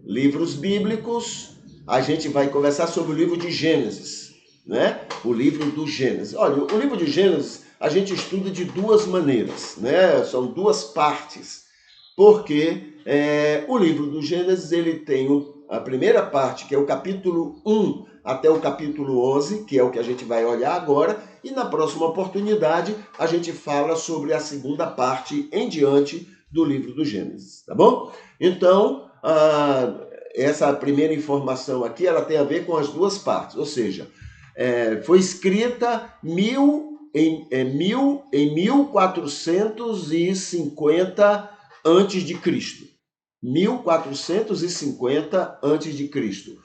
livros bíblicos, a gente vai conversar sobre o livro de Gênesis, né? O livro do Gênesis. Olha, o livro de Gênesis a gente estuda de duas maneiras, né? São duas partes, porque o livro do Gênesis ele tem a primeira parte, que é o capítulo 1 até o capítulo 11, que é o que a gente vai olhar agora, e na próxima oportunidade a gente fala sobre a segunda parte em diante do livro do Gênesis, tá bom? Então, essa primeira informação aqui, ela tem a ver com as duas partes, ou seja, foi escrita em 1450 antes de Cristo. 1450 antes de Cristo.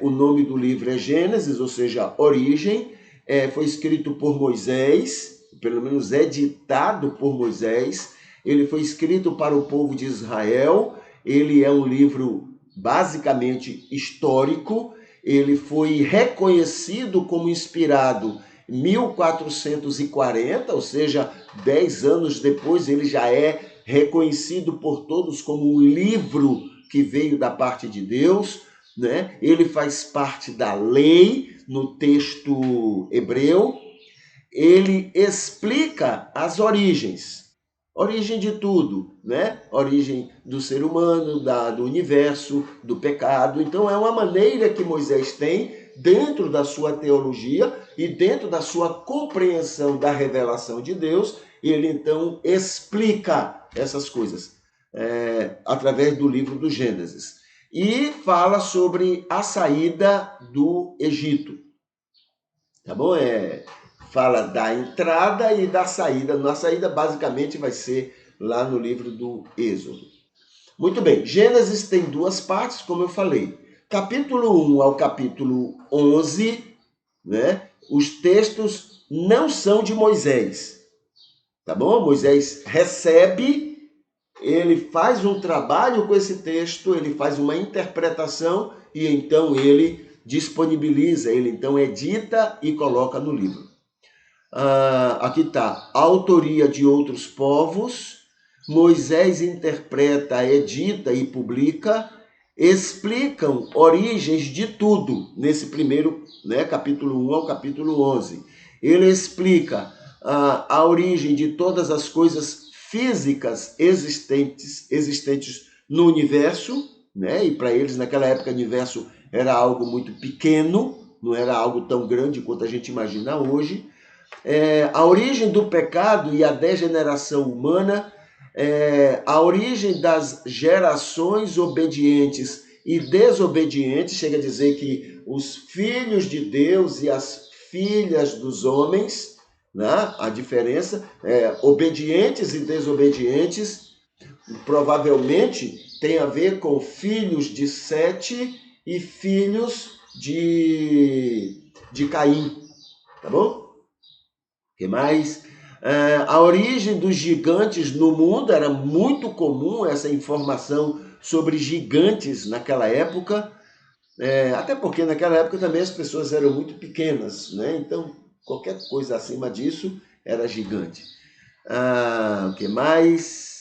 O nome do livro é Gênesis, ou seja, Origem. Foi escrito por Moisés, pelo menos é ditado por Moisés. Ele foi escrito para o povo de Israel. Ele é um livro basicamente histórico. Ele foi reconhecido como inspirado em 1440, ou seja, 10 anos depois ele já é reconhecido por todos como um livro que veio da parte de Deus, né? Ele faz parte da lei no texto hebreu. Ele explica as origens. Origem de tudo, né? Origem do ser humano, do universo, do pecado. Então é uma maneira que Moisés tem, dentro da sua teologia e dentro da sua compreensão da revelação de Deus, ele então explica essas coisas através do livro do Gênesis. E fala sobre a saída do Egito. Tá bom? Fala da entrada e da saída. Na saída, basicamente, vai ser lá no livro do Êxodo. Muito bem, Gênesis tem duas partes, como eu falei. Capítulo 1 ao capítulo 11, né? Os textos não são de Moisés. Tá bom? Moisés recebe, ele faz um trabalho com esse texto, ele faz uma interpretação e então ele disponibiliza, ele então edita e coloca no livro. Aqui está, a autoria de outros povos, Moisés interpreta, edita e publica, explicam origens de tudo, nesse primeiro, né, capítulo 1 ao capítulo 11. Ele explica a origem de todas as coisas físicas existentes no universo, né? E para eles, naquela época, o universo era algo muito pequeno, não era algo tão grande quanto a gente imagina hoje. A origem do pecado e a degeneração humana, a origem das gerações obedientes e desobedientes, chega a dizer que os filhos de Deus e as filhas dos homens, né? A diferença obedientes e desobedientes, provavelmente tem a ver com filhos de Sete e filhos de Caim, tá bom? O que mais? A origem dos gigantes no mundo, era muito comum essa informação sobre gigantes naquela época, até porque naquela época também as pessoas eram muito pequenas, né? Então qualquer coisa acima disso era gigante. O que mais?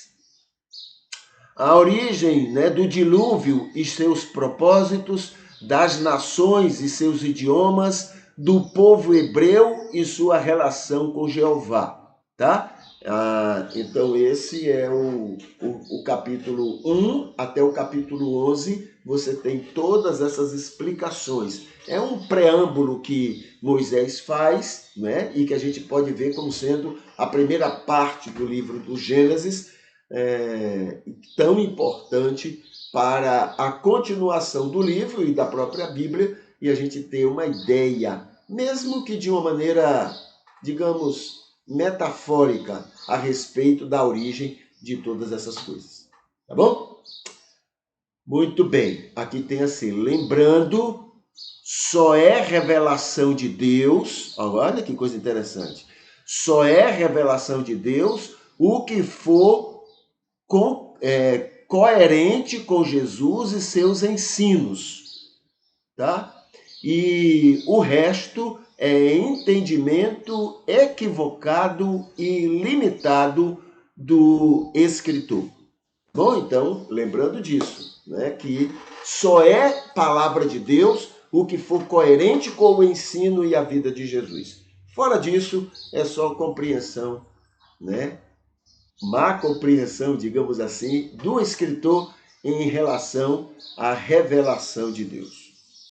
A origem, né, do dilúvio e seus propósitos, das nações e seus idiomas, do povo hebreu e sua relação com Jeová, tá? Então esse é o capítulo 1 até o capítulo 11, você tem todas essas explicações. É um preâmbulo que Moisés faz, né? E que a gente pode ver como sendo a primeira parte do livro do Gênesis, tão importante para a continuação do livro e da própria Bíblia, e a gente ter uma ideia, mesmo que de uma maneira, digamos, metafórica, a respeito da origem de todas essas coisas. Tá bom? Muito bem. Aqui tem assim, lembrando, só é revelação de Deus, olha que coisa interessante, só é revelação de Deus o que for coerente com Jesus e seus ensinos, tá? E o resto é entendimento equivocado e limitado do escritor. Bom, então, lembrando disso, né? Que só é palavra de Deus o que for coerente com o ensino e a vida de Jesus. Fora disso, é só compreensão, né? Má compreensão, digamos assim, do escritor em relação à revelação de Deus.